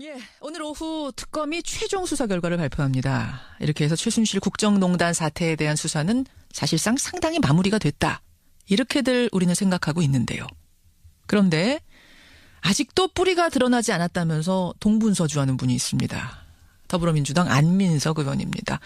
예, 오늘 오후 특검이 최종 수사 결과를 발표합니다. 이렇게 해서 최순실 국정농단 사태에 대한 수사는 사실상 상당히 마무리가 됐다. 이렇게들 우리는 생각하고 있는데요. 그런데 아직도 뿌리가 드러나지 않았다면서 동분서주하는 분이 있습니다. 더불어민주당 안민석 의원입니다.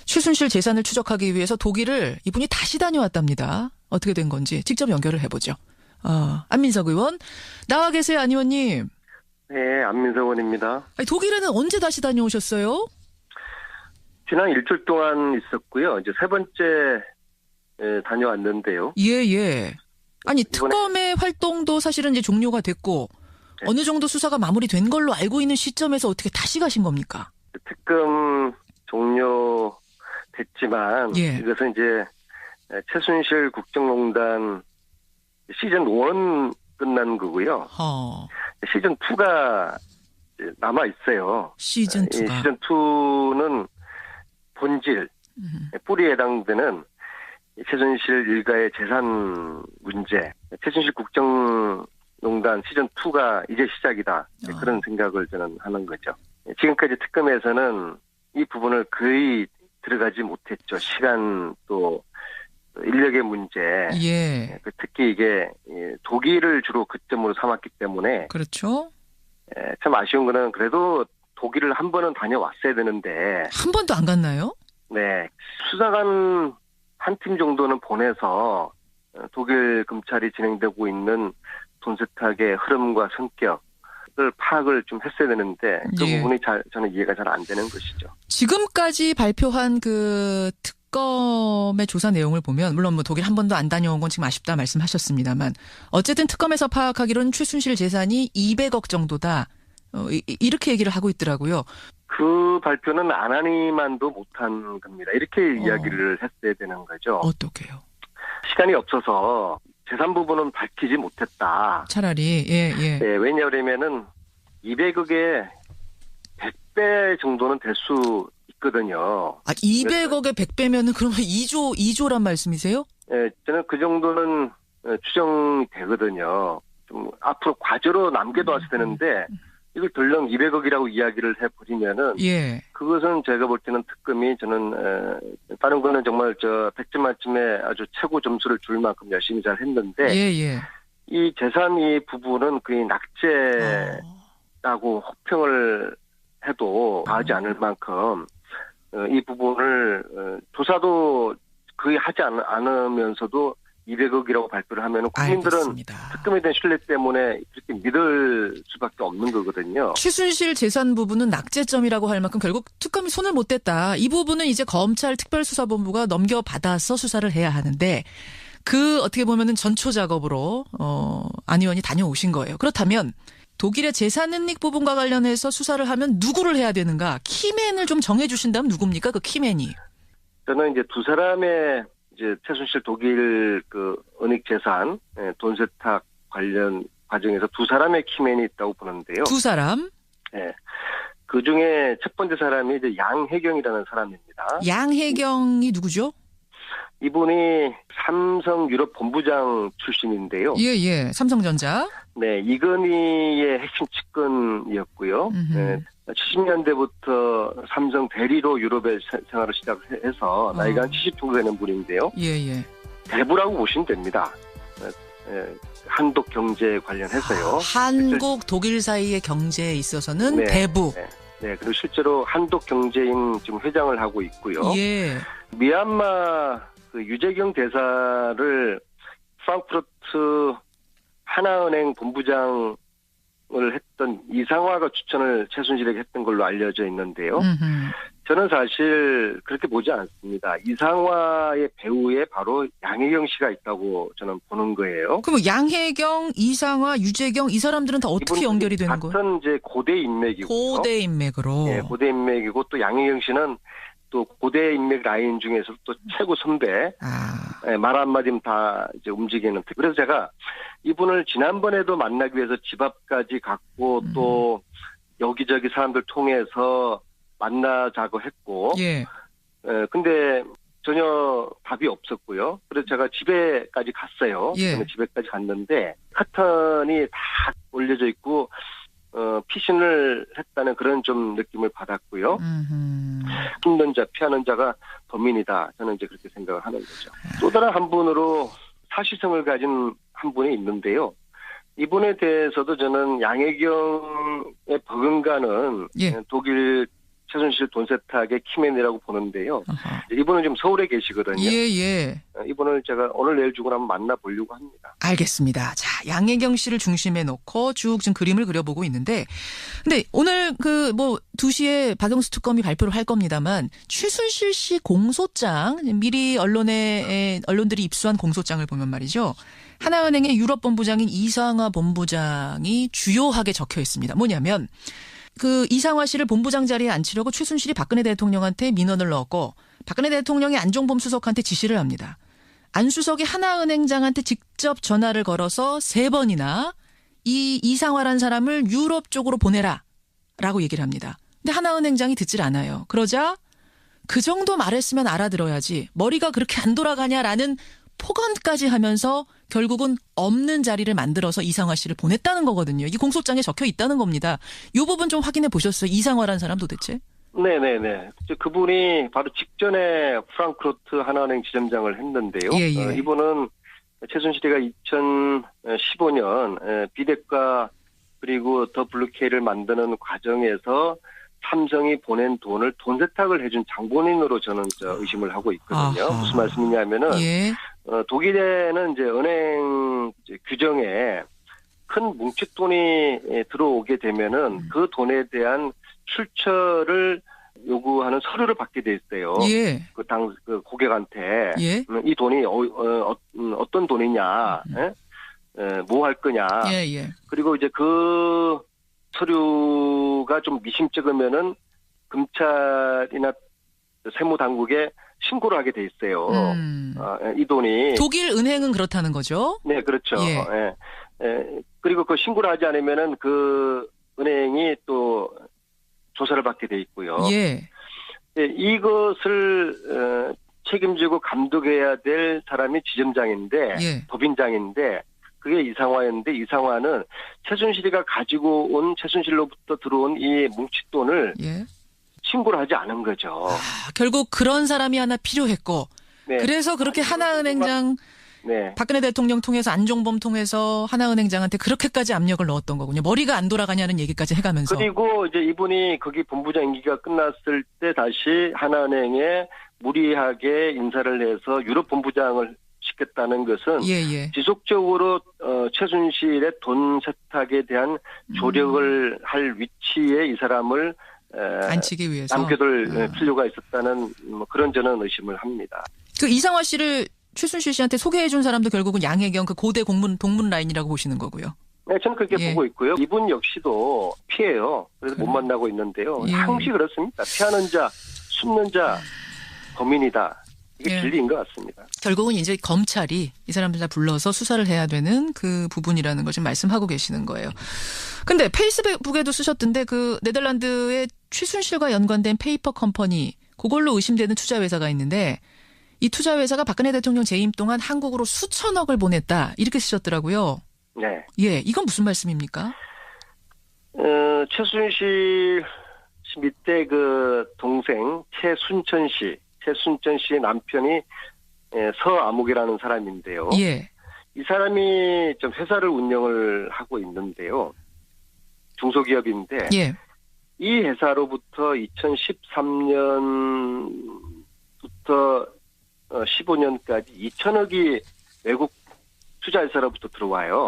최순실 재산을 추적하기 위해서 독일을 이분이 다시 다녀왔답니다. 어떻게 된 건지 직접 연결을 해보죠. 안민석 의원, 나와 계세요, 안 의원님. 네, 안민석 의원입니다. 독일에는 언제 다시 다녀오셨어요? 지난 일주일 동안 있었고요. 이제 세 번째 다녀왔는데요. 예. 아니, 특검의 활동도 사실은 이제 종료가 됐고, 네. 어느 정도 수사가 마무리된 걸로 알고 있는 시점에서 어떻게 다시 가신 겁니까? 특검 종료됐지만, 예. 이것은 이제 최순실 국정농단 시즌 1 끝난 거고요. 시즌 2가 남아 있어요. 시즌 2가. 시즌 2는 본질, 뿌리에 해당되는 최순실 일가의 재산 문제, 최순실 국정농단 시즌 2가 이제 시작이다. 그런 생각을 저는 하는 거죠. 지금까지 특검에서는 이 부분을 거의 들어가지 못했죠. 시간 또 인력의 문제. 예. 특히 이게 독일을 주로 거점으로 삼았기 때문에. 그렇죠. 참 아쉬운 거는 그래도 독일을 한 번은 다녀왔어야 되는데. 한 번도 안 갔나요? 네. 수사관 한 팀 정도는 보내서 독일 검찰이 진행되고 있는 돈 세탁의 흐름과 성격을 파악을 좀 했어야 되는데 그 예. 부분이 저는 이해가 잘 안 되는 것이죠. 지금까지 발표한 그 특검의 조사 내용을 보면 물론 뭐 독일 한 번도 안 다녀온 건 지금 아쉽다 말씀하셨습니다만 어쨌든 특검에서 파악하기로는 최순실 재산이 200억 정도다. 이렇게 얘기를 하고 있더라고요. 그 발표는 안하니만도 못한 겁니다. 이렇게 이야기를 했어야 되는 거죠. 어떻게요? 시간이 없어서 재산 부분은 밝히지 못했다. 차라리 예. 네, 왜냐하면은 200억의 100배 정도는 될 수 있거든요. 200억에 100배면은 그러면 2조란 말씀이세요? 네, 저는 그 정도는 추정이 되거든요. 좀 앞으로 과제로 남겨둬야 되는데 이걸 덜렁 200억이라고 이야기를 해버리면은 예. 그것은 제가 볼 때는 특검이 저는 다른 거는 정말 100점 만점에 아주 최고 점수를 줄 만큼 열심히 잘 했는데 예. 이 재산 이 부분은 거의 낙제라고 혹평을 해도 과하지 않을 만큼 이 부분을 조사도 거의 하지 않으면서도 200억이라고 발표를 하면 국민들은 알겠습니다. 특검에 대한 신뢰 때문에 그렇게 믿을 수밖에 없는 거거든요. 최순실 재산 부분은 낙제점이라고 할 만큼 결국 특검이 손을 못 댔다. 이 부분은 이제 검찰 특별수사본부가 넘겨받아서 수사를 해야 하는데 그 어떻게 보면은 전초 작업으로 안 의원이 다녀오신 거예요. 그렇다면 독일의 재산 은닉 부분과 관련해서 수사를 하면 누구를 해야 되는가? 키맨을 좀 정해 주신다면 누굽니까? 그 키맨이. 저는 이제 두 사람의 이제 최순실 독일 그 은닉 재산 돈 세탁 관련 과정에서 두 사람의 키맨이 있다고 보는데요. 두 사람? 네. 그 중에 첫 번째 사람이 이제 양혜경이라는 사람입니다. 양혜경이 누구죠? 이분이 삼성 유럽 본부장 출신인데요. 예. 삼성전자. 네, 이건희의 핵심 측근이었고요. 네, 70년대부터 삼성 대리로 유럽에 생활을 시작해서 나이가 한 70 정도 되는 분인데요. 예. 대부라고 보시면 됩니다. 한독 경제 관련해서요. 한국 독일 사이의 경제에 있어서는 대부. 네, 그리고 실제로 한독 경제인 지금 회장을 하고 있고요. 예. 미얀마 그 유재경 대사를 프랑크푸르트 하나은행 본부장을 했던 이상화가 추천을 최순실에게 했던 걸로 알려져 있는데요. 저는 사실 그렇게 보지 않습니다. 이상화의 배후에 바로 양혜경 씨가 있다고 저는 보는 거예요. 그럼 양혜경, 이상화, 유재경 이 사람들은 다 어떻게 연결이 되는 거예요? 같은 이제 고대 인맥이고요. 고대 인맥으로. 네, 고대 인맥이고 또 양혜경 씨는 또 고대 인맥 라인 중에서 또 최고 선배. 네, 말 한마디면 다 이제 움직이는. 그래서 제가 이분을 지난번에도 만나기 위해서 집 앞까지 갔고 또 여기저기 사람들 통해서 만나자고 했고. 예. 근데 전혀 답이 없었고요. 그래서 제가 집에까지 갔어요. 예. 집에까지 갔는데 카턴이 다 올려져 있고 피신을 했다는 그런 좀 느낌을 받았고요. 숨는 자, 피하는 자가 범인이다. 저는 이제 그렇게 생각을 하는 거죠. 또 다른 한 분으로 사시성을 가진 한 분이 있는데요. 이분에 대해서도 저는 양혜경의 버금가는 예. 독일 최순실 돈 세탁의 키맨이라고 보는데요. 아하. 이분은 지금 서울에 계시거든요. 예. 이분을 제가 오늘 내일 중으로 한번 만나보려고 합니다. 알겠습니다. 자, 양혜경 씨를 중심에 놓고 쭉 지금 그림을 그려보고 있는데, 근데 오늘 2시에 박영수 특검이 발표를 할 겁니다만, 최순실 씨 공소장, 미리 언론들이 입수한 공소장을 보면 말이죠. 하나은행의 유럽 본부장인 이상화 본부장이 주요하게 적혀 있습니다. 뭐냐면, 이상화 씨를 본부장 자리에 앉히려고 최순실이 박근혜 대통령한테 민원을 넣었고, 박근혜 대통령이 안종범 수석한테 지시를 합니다. 안 수석이 하나은행장한테 직접 전화를 걸어서 3번이나 이 이상화란 사람을 유럽 쪽으로 보내라 라고 얘기를 합니다. 근데 하나은행장이 듣질 않아요. 그러자 그 정도 말했으면 알아들어야지 머리가 그렇게 안 돌아가냐라는 폭언까지 하면서 결국은 없는 자리를 만들어서 이상화 씨를 보냈다는 거거든요. 이 공소장에 적혀 있다는 겁니다. 이 부분 좀 확인해 보셨어요? 이상화란 사람 도대체? 네네네. 그분이 바로 직전에 프랑크푸르트 하나은행 지점장을 했는데요. 예. 이분은 최순실이가 2015년 비대가 그리고 더 블루케이를 만드는 과정에서 삼성이 보낸 돈을 돈 세탁을 해준 장본인으로 저는 의심을 하고 있거든요. 아하. 무슨 말씀이냐면은 예. 독일에는 이제 은행 규정에 큰 뭉칫돈이 들어오게 되면은 그 돈에 대한 출처를 요구하는 서류를 받게 돼 있어요. 예. 그 고객한테. 예. 이 돈이 어떤 돈이냐, 뭐 할 거냐. 예. 그리고 이제 그 서류가 좀 미심쩍으면은 검찰이나 세무당국에 신고를 하게 돼 있어요. 이 돈이. 독일 은행은 그렇다는 거죠? 네, 그렇죠. 예. 그리고 그 신고를 하지 않으면은 그 은행이 또 조사를 받게 돼 있고요. 예. 이것을 책임지고 감독해야 될 사람이 지점장인데, 예. 법인장인데, 그게 이상화였는데, 이상화는 최순실이가 가지고 온, 최순실로부터 들어온 이 뭉칫돈을 예. 신고를 하지 않은 거죠. 결국 그런 사람이 하나 필요했고, 네. 그래서 그렇게 하나은행장, 네. 박근혜 대통령 통해서 안종범 통해서 하나은행장한테 그렇게까지 압력을 넣었던 거군요. 머리가 안 돌아가냐는 얘기까지 해가면서. 그리고 이제 이분이 거기 본부장 임기가 끝났을 때 다시 하나은행에 무리하게 인사를 해서 유럽 본부장을 시켰다는 것은 예. 지속적으로 최순실의 돈 세탁에 대한 조력을 할 위치에 이 사람을 앉히기 위해서 남겨둘 필요가 있었다는 그런 저는 의심을 합니다. 그 이상화 씨를 최순실 씨한테 소개해준 사람도 결국은 양혜경 그 고대 동문 라인이라고 보시는 거고요. 네, 저는 그렇게 보고 있고요. 이분 역시도 피해요. 그래서 못 만나고 있는데요. 예. 항시 그렇습니다. 피하는 자, 숨는 자, 범인이다. 이게 진리인 것 같습니다. 결국은 이제 검찰이 이 사람들 다 불러서 수사를 해야 되는 그 부분이라는 걸 지금 말씀하고 계시는 거예요. 근데 페이스북에도 쓰셨던데 그 네덜란드의 최순실과 연관된 페이퍼 컴퍼니 그걸로 의심되는 투자회사가 있는데 이 투자회사가 박근혜 대통령 재임 동안 한국으로 수천억을 보냈다 이렇게 쓰셨더라고요. 네. 예, 이건 무슨 말씀입니까? 최순실 씨 밑에 그 동생 최순천 씨의 남편이 서아목이라는 사람인데요. 예. 이 사람이 좀 회사를 운영을 하고 있는데요. 중소기업인데 예. 이 회사로부터 2013년부터 15년까지 2천억이 외국 투자회사로부터 들어와요.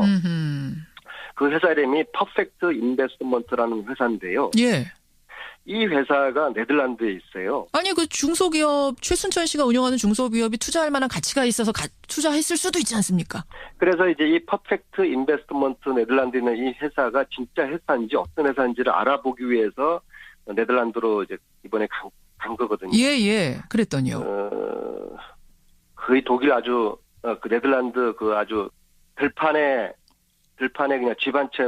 그 회사 이름이 퍼펙트 인베스트먼트라는 회사인데요. 예. 이 회사가 네덜란드에 있어요. 아니 그 중소기업 최순천 씨가 운영하는 중소기업이 투자할 만한 가치가 있어서 투자했을 수도 있지 않습니까? 그래서 이제 이 퍼펙트 인베스트먼트 네덜란드에 있는 이 회사가 진짜 회사인지 어떤 회사인지를 알아보기 위해서 네덜란드로 이제 이번에 간 거거든요. 예. 그랬더니요. 거의 독일 아주 그 네덜란드 그 아주 들판에 그냥 집 한 채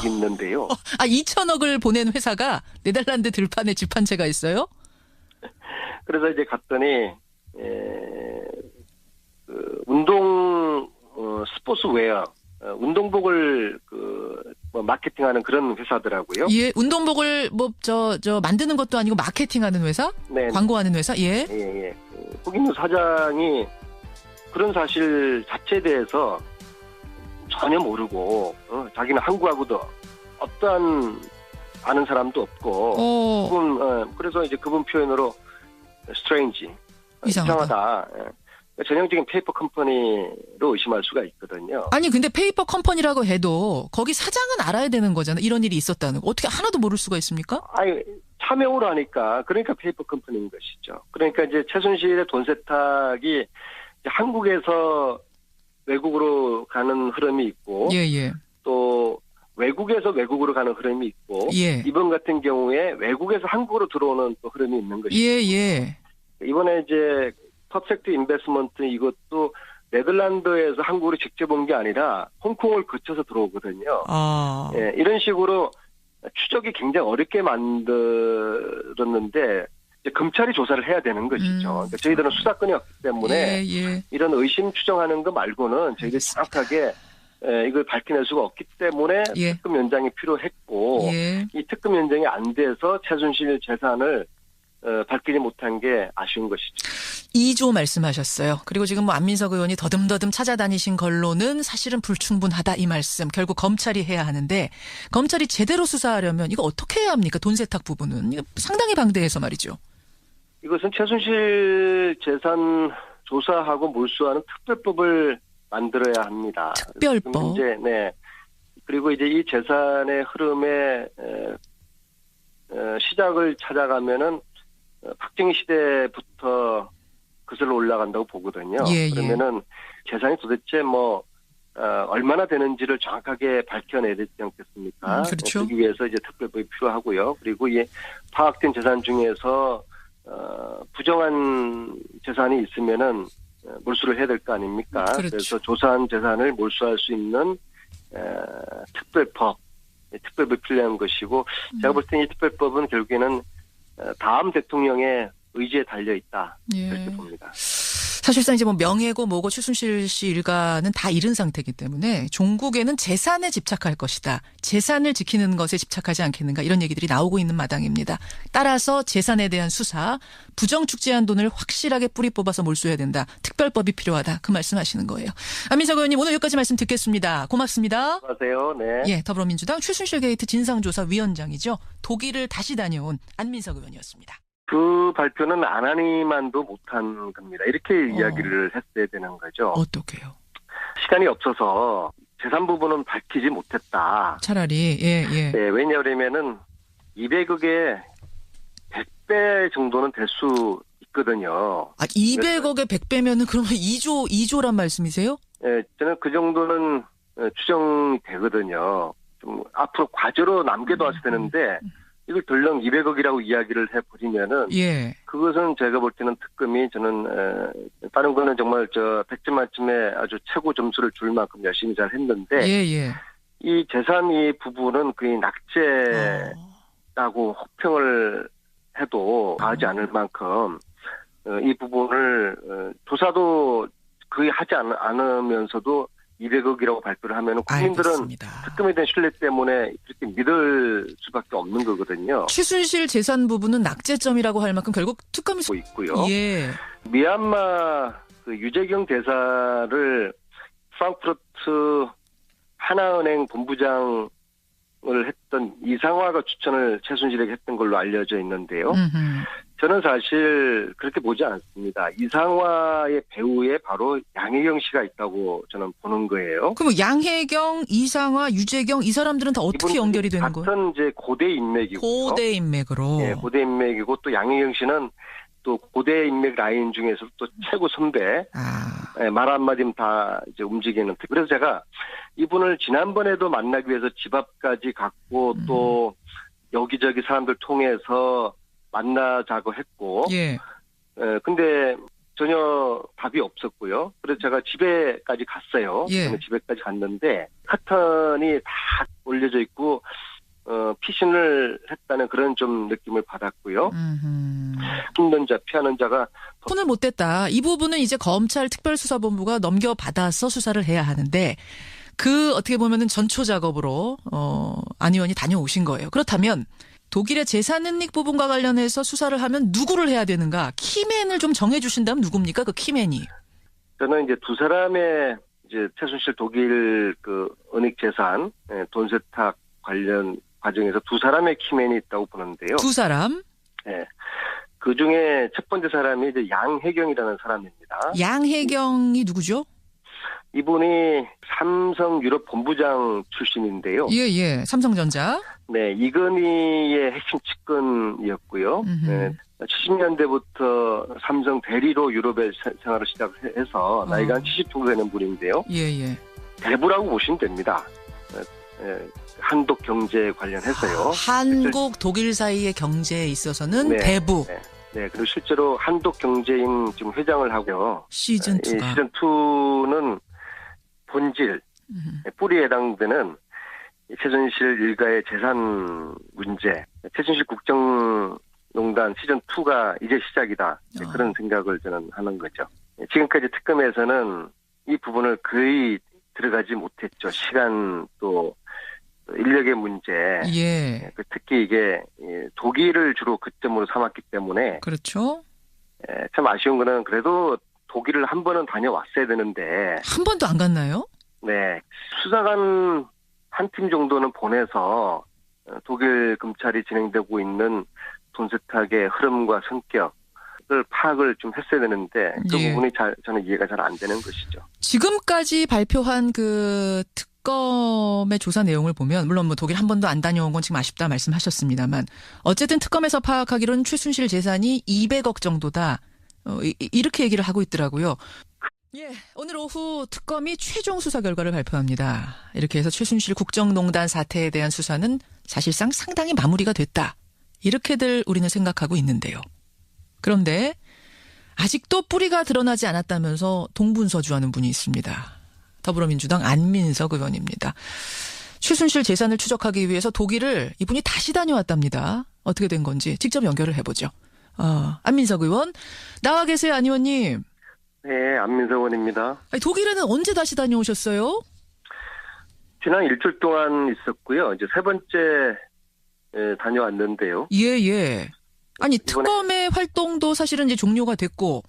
있는데요. 2천억을 보낸 회사가 네덜란드 들판에 집 한 채가 있어요? 그래서 이제 갔더니 그 운동 스포츠웨어 운동복을 그 뭐 마케팅하는 그런 회사더라고요. 예, 운동복을 만드는 것도 아니고 마케팅하는 회사? 네. 광고하는 회사? 예. 예. 거기 사장이 그런 사실 자체에 대해서 전혀 모르고 자기는 한국하고도 어떠한 아는 사람도 없고 그래서 이제 그분 표현으로 strange 이상하다. 전형적인 페이퍼 컴퍼니로 의심할 수가 있거든요. 아니 근데 페이퍼 컴퍼니라고 해도 거기 사장은 알아야 되는 거잖아요. 이런 일이 있었다는 거. 어떻게 하나도 모를 수가 있습니까? 아니 차명으로 하니까 그러니까 페이퍼 컴퍼니인 것이죠. 그러니까 이제 최순실의 돈 세탁이 한국에서 외국으로 가는 흐름이 있고 또 외국에서 외국으로 가는 흐름이 있고 이번 같은 경우에 외국에서 한국으로 들어오는 또 흐름이 있는 것이죠. 이번에 이제 퍼펙트 인베스트먼트 이것도 네덜란드에서 한국으로 직접 온 게 아니라 홍콩을 거쳐서 들어오거든요. 이런 식으로 추적이 굉장히 어렵게 만들었는데 이제 검찰이 조사를 해야 되는 것이죠. 그러니까 저희들은 수사권이 없기 때문에 이런 의심 추정하는 거 말고는 저희들이 정확하게 이걸 밝혀낼 수가 없기 때문에 특검 연장이 필요했고 이 특검 연장이 안 돼서 최순실 재산을 밝히지 못한 게 아쉬운 것이죠. 2조 말씀하셨어요. 그리고 지금 안민석 의원이 더듬더듬 찾아다니신 걸로는 사실은 불충분하다 이 말씀. 결국 검찰이 해야 하는데 검찰이 제대로 수사하려면 이거 어떻게 해야 합니까? 돈 세탁 부분은. 이거 상당히 방대해서 말이죠. 이것은 최순실 재산 조사하고 몰수하는 특별법을 만들어야 합니다. 특별법. 그리고 이제 이 재산의 흐름의 시작을 찾아가면은 박정희 시대부터 거슬러 올라간다고 보거든요. 그러면은 재산이 도대체 얼마나 되는지를 정확하게 밝혀내야 되지 않겠습니까? 그렇죠. 그러기 위해서 이제 특별법이 필요하고요. 그리고 이 파악된 재산 중에서 부정한 재산이 있으면은 몰수를 해야 될 거 아닙니까? 그래서 조사한 재산을 몰수할 수 있는 특별법이 필요한 것이고 제가 볼 때는 이 특별법은 결국에는 다음 대통령의 의지에 달려 있다 이렇게 봅니다. 사실상 이제 명예고 뭐고 최순실 씨 일가는 다 잃은 상태이기 때문에 종국에는 재산에 집착할 것이다. 재산을 지키는 것에 집착하지 않겠는가 이런 얘기들이 나오고 있는 마당입니다. 따라서 재산에 대한 수사, 부정 축제한 돈을 확실하게 뿌리 뽑아서 몰수해야 된다. 특별법이 필요하다. 그 말씀하시는 거예요. 안민석 의원님 오늘 여기까지 말씀 듣겠습니다. 고맙습니다. 안녕하세요. 네. 더불어민주당 최순실 게이트 진상조사위원장이죠. 독일을 다시 다녀온 안민석 의원이었습니다. 그 발표는 안 하니만도 못한 겁니다. 이렇게 이야기를 했어야 되는 거죠. 어떻게요? 시간이 없어서 재산 부분은 밝히지 못했다. 차라리 왜냐하면은 200억에 100배 정도는 될 수 있거든요. 200억에 100배면은 그러면 2조란 말씀이세요? 저는 그 정도는 추정이 되거든요. 좀 앞으로 과제로 남겨둬야 되는데 이걸 덜렁 200억이라고 이야기를 해버리면은 그것은 제가 볼 때는 특검이 저는 다른 거는 정말 100점 만점에 아주 최고 점수를 줄 만큼 열심히 잘 했는데 이 재산 이 부분은 거의 낙제라고 혹평을 해도 과하지 않을 만큼 이 부분을 조사도 거의 하지 않으면서도 200억이라고 발표를 하면 국민들은 특검에 대한 신뢰 때문에 그렇게 믿을 수밖에 없는 거거든요. 최순실 재산 부분은 낙제점이라고 할 만큼 결국 특검이 있고요. 미얀마 그 유재경 대사를 프랑크푸르트 하나은행 본부장을 했던 이상화가 추천을 최순실에게 했던 걸로 알려져 있는데요. 저는 사실 그렇게 보지 않습니다. 이상화의 배후에 바로 양혜경 씨가 있다고 저는 보는 거예요. 그럼 양혜경, 이상화, 유재경 이 사람들은 다 어떻게 연결이 되는 거예요? 같은 이제 고대 인맥이고요. 고대 인맥으로. 고대 인맥이고 또 양혜경 씨는 또 고대 인맥 라인 중에서 또 최고 선배. 말 한마디면 다 이제 움직이는. 그래서 제가 이분을 지난번에도 만나기 위해서 집 앞까지 갔고 또 여기저기 사람들 통해서 만나자고 했고, 근데 전혀 답이 없었고요. 그래서 제가 집에까지 갔어요. 집에까지 갔는데 카턴이 다 올려져 있고, 피신을 했다는 그런 좀 느낌을 받았고요. 숨는 자, 피하는 자가 손을 못 댔다. 이 부분은 이제 검찰 특별수사본부가 넘겨받아서 수사를 해야 하는데. 그 어떻게 보면은 전초 작업으로 안 의원이 다녀오신 거예요. 그렇다면 독일의 재산은닉 부분과 관련해서 수사를 하면 누구를 해야 되는가? 키맨을 좀 정해 주신다면 누굽니까? 그 키맨이. 저는 이제 두 사람의 이제 최순실 독일 그 은닉 재산 돈 세탁 관련 과정에서 두 사람의 키맨이 있다고 보는데요. 두 사람? 네. 그 중에 첫 번째 사람이 이제 양혜경이라는 사람입니다. 양혜경이 누구죠? 이분이 삼성 유럽 본부장 출신인데요. 예. 삼성전자. 네, 이건희의 핵심 측근이었고요. 네, 70년대부터 삼성 대리로 유럽에 생활을 시작해서 나이가 한 70정도 되는 분인데요. 예. 대부라고 보시면 됩니다. 한독 경제 관련해서요. 한국 독일 사이의 경제에 있어서는 네, 대부. 네, 그리고 실제로 한독 경제인 지금 회장을 하고요. 시즌2가. 시즌2는 본질, 뿌리에 해당되는 최순실 일가의 재산 문제, 최순실 국정농단 시즌2가 이제 시작이다. 그런 생각을 저는 하는 거죠. 지금까지 특검에서는 이 부분을 거의 들어가지 못했죠. 시간 또 인력의 문제. 예. 특히 이게 독일을 주로 그점으로 삼았기 때문에. 그렇죠. 참 아쉬운 거는 그래도 독일을 한 번은 다녀왔어야 되는데. 한 번도 안 갔나요? 네. 수사관 한 팀 정도는 보내서 독일 검찰이 진행되고 있는 돈 세탁의 흐름과 성격을 파악을 좀 했어야 되는데 그 부분이 저는 이해가 잘 안 되는 것이죠. 지금까지 발표한 그 특검의 조사 내용을 보면 물론 뭐 독일 한 번도 안 다녀온 건 지금 아쉽다 말씀하셨습니다만 어쨌든 특검에서 파악하기로는 최순실 재산이 200억 정도다. 이렇게 얘기를 하고 있더라고요. 예, 오늘 오후 특검이 최종 수사 결과를 발표합니다. 이렇게 해서 최순실 국정농단 사태에 대한 수사는 사실상 상당히 마무리가 됐다. 이렇게들 우리는 생각하고 있는데요. 그런데 아직도 뿌리가 드러나지 않았다면서 동분서주하는 분이 있습니다. 더불어민주당 안민석 의원입니다. 최순실 재산을 추적하기 위해서 독일을 이분이 다시 다녀왔답니다. 어떻게 된 건지 직접 연결을 해보죠. 안민석 의원 나와 계세요, 안 의원님. 네, 안민석 의원입니다. 독일에는 언제 다시 다녀오셨어요? 지난 일주일 동안 있었고요. 이제 세 번째 다녀왔는데요. 예. 아니 특검의 활동도 사실은 이제 종료가 됐고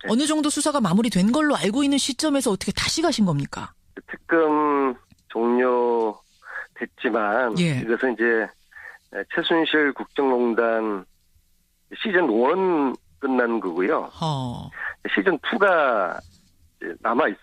어느 정도 수사가 마무리된 걸로 알고 있는 시점에서 어떻게 다시 가신 겁니까? 특검 종료됐지만 이것은 이제 최순실 국정농단 시즌 1 끝난 거고요. 시즌 2가 남아 있어요.